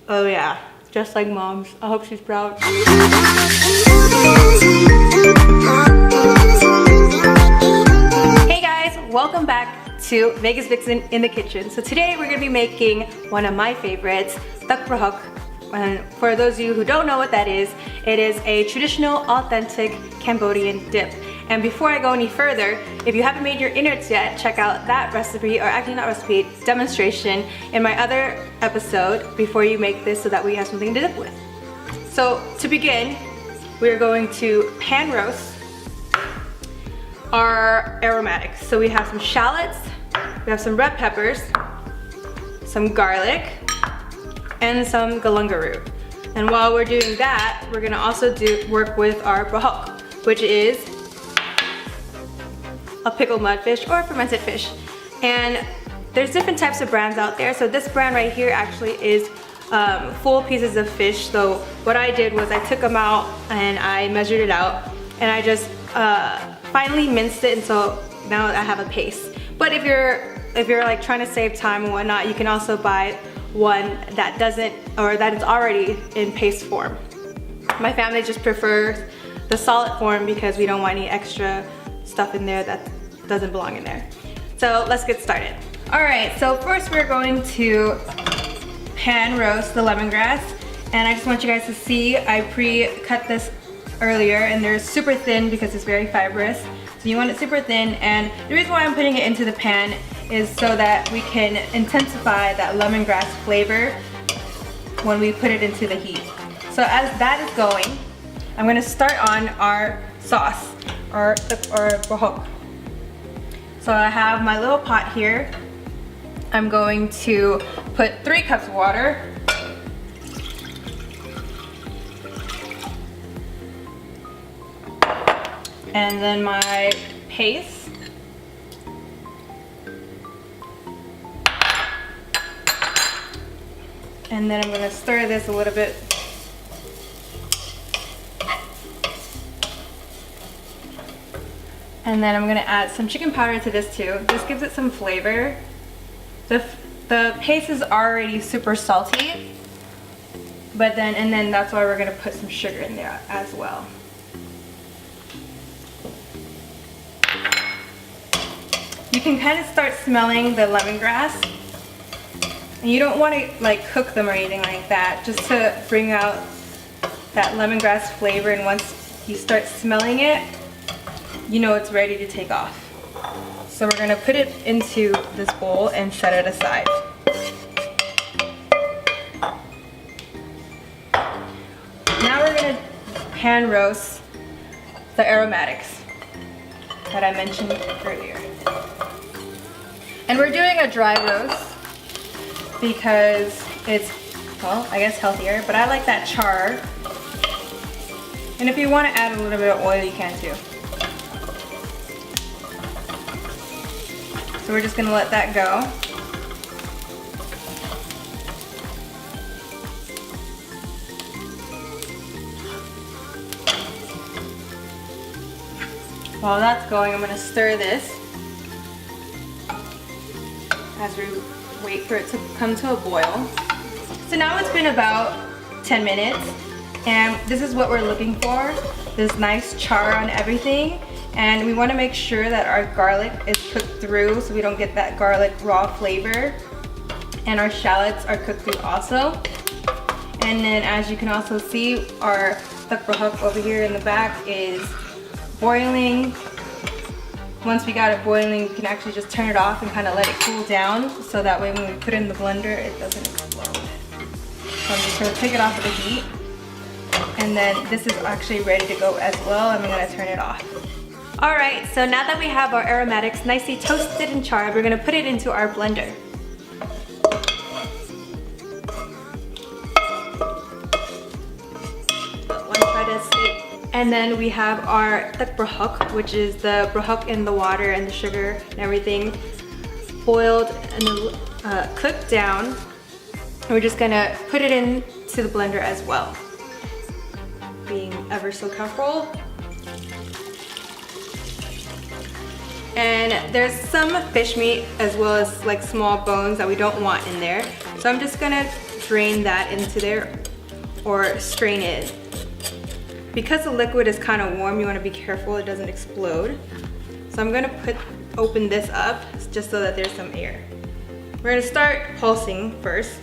Oh yeah, just like mom's. I hope she's proud. Hey guys, welcome back to Vegas Vixen in the kitchen. So today we're gonna be making one of my favorites, Thuk Prahok. And for those of you who don't know what that is, it is a traditional, authentic Cambodian dip. And before I go any further, if you haven't made your innards yet, check out that recipe, or actually not recipe, demonstration in my other episode before you make this so that we have something to dip with. So to begin, we're going to pan roast our aromatics. So we have some shallots, we have some red peppers, some garlic, and some Galanga root. And while we're doing that, we're gonna also work with our prahok, which is a pickled mudfish or fermented fish. And there's different types of brands out there. So this brand right here actually is full pieces of fish. So what I did was I took them out and I measured it out, and I just finely minced it, and so now I have a paste. But if you're like trying to save time and whatnot, you can also buy one that doesn't, or that is already in paste form. My family just prefers the solid form because we don't want any extra stuff in there that doesn't belong in there. So let's get started. All right, so first we're going to pan roast the lemongrass, and I just want you guys to see I pre-cut this earlier, and they're super thin because it's very fibrous. So you want it super thin, and the reason why I'm putting it into the pan is so that we can intensify that lemongrass flavor when we put it into the heat. So as that is going, I'm gonna start on our sauce, or prahok. So I have my little pot here. I'm going to put 3 cups of water. And then my paste. And then I'm gonna stir this a little bit. And then I'm gonna add some chicken powder to this too. This gives it some flavor. The paste is already super salty, but then that's why we're gonna put some sugar in there as well. You can kind of start smelling the lemongrass, and you don't want to like cook them or anything like that, just to bring out that lemongrass flavor. And once you start smelling it, you know it's ready to take off. So we're gonna put it into this bowl and set it aside. Now we're gonna pan roast the aromatics that I mentioned earlier. And we're doing a dry roast because it's, well, I guess healthier, but I like that char. And if you want to add a little bit of oil, you can too. So we're just gonna let that go. While that's going, I'm gonna stir this as we wait for it to come to a boil. So now it's been about 10 minutes, and this is what we're looking for, this nice char on everything. And we want to make sure that our garlic is cooked through so we don't get that garlic raw flavor. And our shallots are cooked through also. And then as you can also see, our Thuk Prahok over here in the back is boiling. Once we got it boiling, we can actually just turn it off and kind of let it cool down, so that way when we put it in the blender, it doesn't explode. So I'm just going to take it off of the heat. And then this is actually ready to go as well. I'm going to turn it off. Alright, so now that we have our aromatics nicely toasted and charred, we're going to put it into our blender. And then we have our Thuk Prahok, which is the prahok in the water and the sugar and everything boiled and cooked down. And we're just gonna put it into the blender as well, being ever so careful. And there's some fish meat as well as like small bones that we don't want in there. So I'm just gonna drain that into there or strain it. Because the liquid is kind of warm, you want to be careful it doesn't explode. So I'm going to open this up just so that there's some air. We're going to start pulsing first.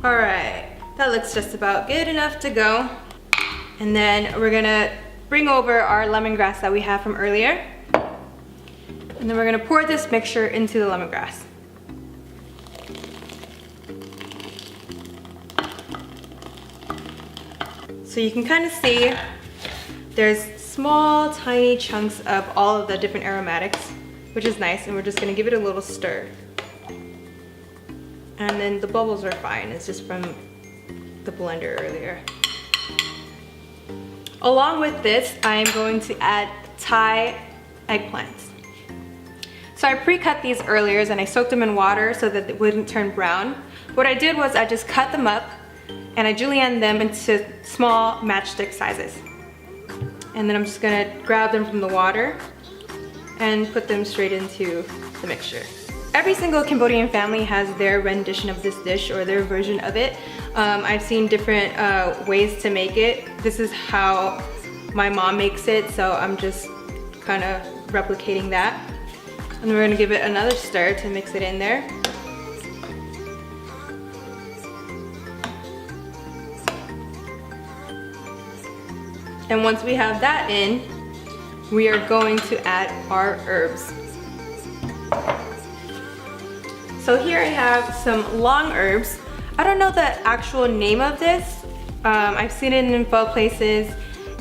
Alright, that looks just about good enough to go. And then we're gonna bring over our lemongrass that we have from earlier. And then we're gonna pour this mixture into the lemongrass. So you can kind of see there's small tiny chunks of all of the different aromatics, which is nice, and we're just gonna give it a little stir. And then the bubbles are fine, it's just from the blender earlier. Along with this, I'm going to add Thai eggplants. So I pre-cut these earlier and I soaked them in water so that it wouldn't turn brown. What I did was I just cut them up and I julienned them into small matchstick sizes. And then I'm just gonna grab them from the water and put them straight into the mixture. Every single Cambodian family has their rendition of this dish or their version of it. I've seen different ways to make it. This is how my mom makes it, so I'm just kind of replicating that. And we're gonna give it another stir to mix it in there. And once we have that in, we are going to add our herbs. So here I have some long herbs. I don't know the actual name of this. I've seen it in pho places,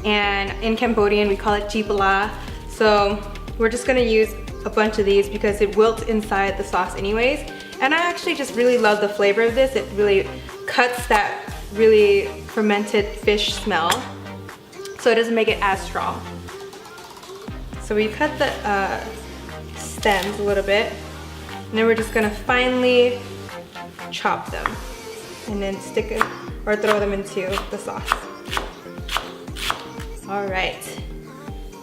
and in Cambodian we call it chipala. So we're just gonna use a bunch of these because it wilts inside the sauce anyways. And I actually just really love the flavor of this. It really cuts that really fermented fish smell, so it doesn't make it as strong. So we cut the stems a little bit, and then we're just gonna finely chop them and then stick it or throw them into the sauce. All right,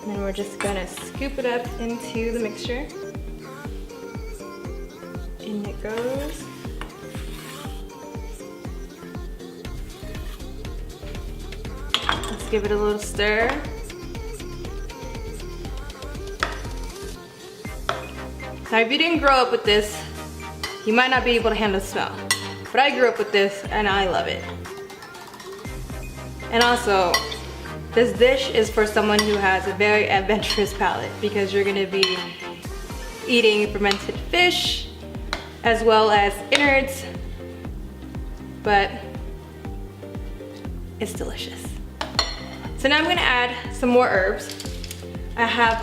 and then we're just gonna scoop it up into the mixture. In it goes. Let's give it a little stir. Now if you didn't grow up with this, you might not be able to handle the smell. But I grew up with this and I love it. And also, this dish is for someone who has a very adventurous palate because you're gonna be eating fermented fish as well as innards, but it's delicious. So now I'm gonna add some more herbs. I have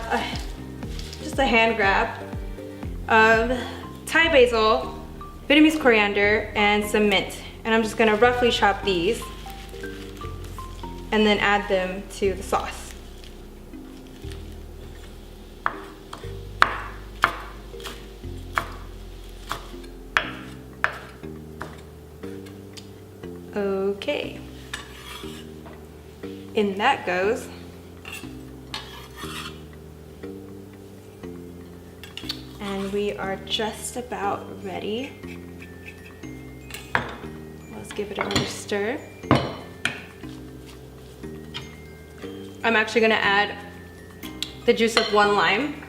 just a hand grab of Thai basil, Vietnamese coriander, and some mint. And I'm just gonna roughly chop these and then add them to the sauce. Okay. In that goes. And we are just about ready. Let's give it another stir. I'm actually gonna add the juice of 1 lime.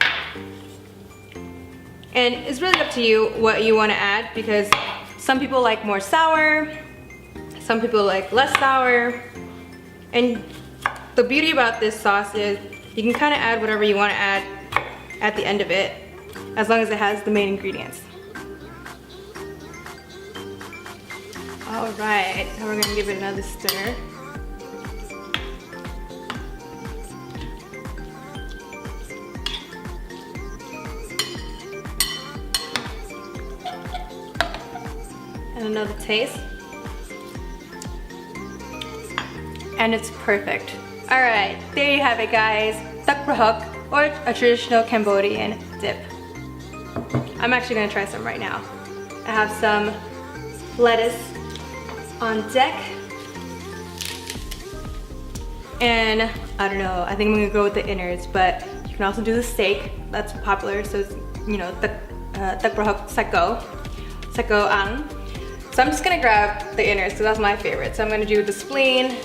And it's really up to you what you wanna add because some people like more sour, some people like less sour. And the beauty about this sauce is you can kind of add whatever you wanna add at the end of it, as long as it has the main ingredients. All right, now we're gonna give it another stir. And another taste. And it's perfect. All right, there you have it guys. Thuk Prahok, or a traditional Cambodian dip. I'm actually gonna try some right now. I have some lettuce on deck. And I don't know, I think I'm gonna go with the innards, but You can also do the steak. That's popular. So it's, you know, Thuk Prahok Sako ang. So I'm just gonna grab the innards because that's my favorite. So I'm gonna do the spleen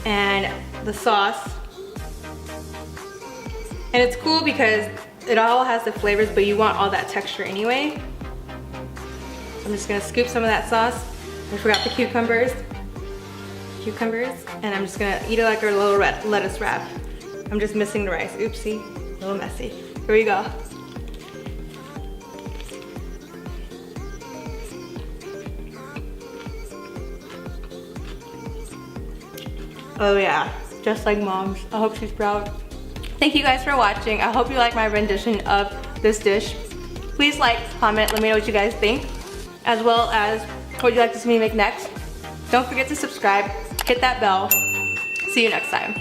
and the sauce. And it's cool because it all has the flavors, but you want all that texture anyway. So I'm just gonna scoop some of that sauce. I forgot the cucumbers, and I'm just gonna eat it like a little lettuce wrap. I'm just missing the rice. Oopsie, a little messy. Here we go. Oh yeah, just like mom's. I hope she's proud. Thank you guys for watching. I hope you like my rendition of this dish. Please like, comment, let me know what you guys think, as well as what you'd like to see me make next. Don't forget to subscribe, hit that bell. See you next time.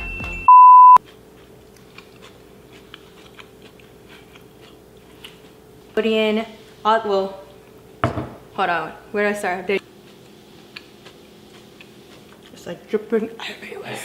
Cambodian, well, hold on, where do I start? It's like dripping everywhere.